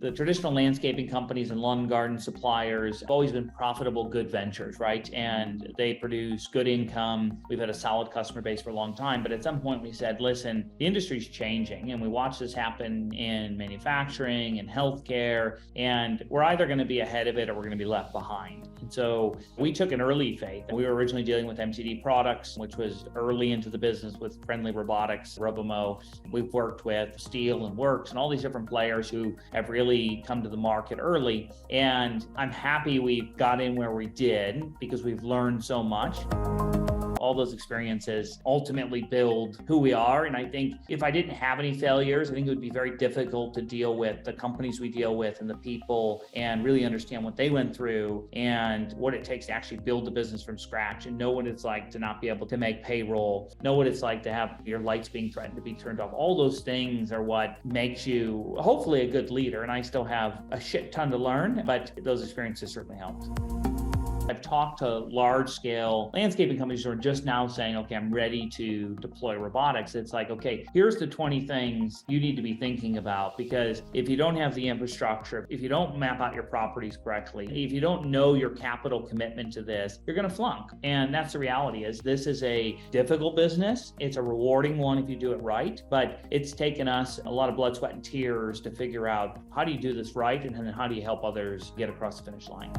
The traditional landscaping companies and lawn and garden suppliers have always been profitable, good ventures, right? And they produce good income. We've had a solid customer base for a long time, but at some point we said, listen, the industry's changing, and we watch this happen in manufacturing and healthcare, and we're either going to be ahead of it or we're going to be left behind. And so we took an early faith. We were originally dealing with MTD Products, which was early into the business with Friendly Robotics, Robomo. We've worked with Steel and Works and all these different players who have really come to the market early. And I'm happy we got in where we did because we've learned so much. All those experiences ultimately build who we are. And I think if I didn't have any failures, I think it would be very difficult to deal with the companies we deal with and the people and really understand what they went through and what it takes to actually build the business from scratch and know what it's like to not be able to make payroll, know what it's like to have your lights being threatened to be turned off. All those things are what makes you hopefully a good leader. And I still have a shit ton to learn, but those experiences certainly helped. I've talked to large-scale landscaping companies who are just now saying, okay, I'm ready to deploy robotics. It's like, okay, here's the 20 things you need to be thinking about, because if you don't have the infrastructure, if you don't map out your properties correctly, if you don't know your capital commitment to this, you're going to flunk. And that's the reality. Is this is a difficult business. It's a rewarding one if you do it right, but it's taken us a lot of blood, sweat, and tears to figure out how do you do this right, and then how do you help others get across the finish line.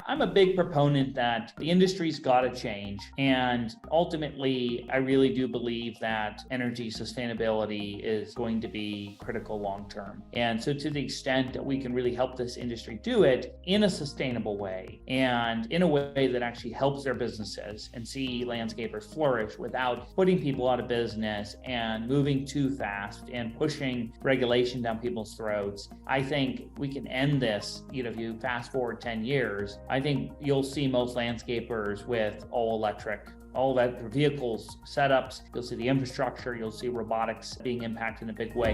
I'm a big proponent that the industry's got to change. And ultimately, I really do believe that energy sustainability is going to be critical long term. And so to the extent that we can really help this industry do it in a sustainable way and in a way that actually helps their businesses and see landscapers flourish without putting people out of business and moving too fast and pushing regulation down people's throats, I think we can end this. If you fast forward 10 years, I think you'll see most landscapers with all electric, all that vehicles, setups. You'll see the infrastructure. You'll see robotics being impacted in a big way.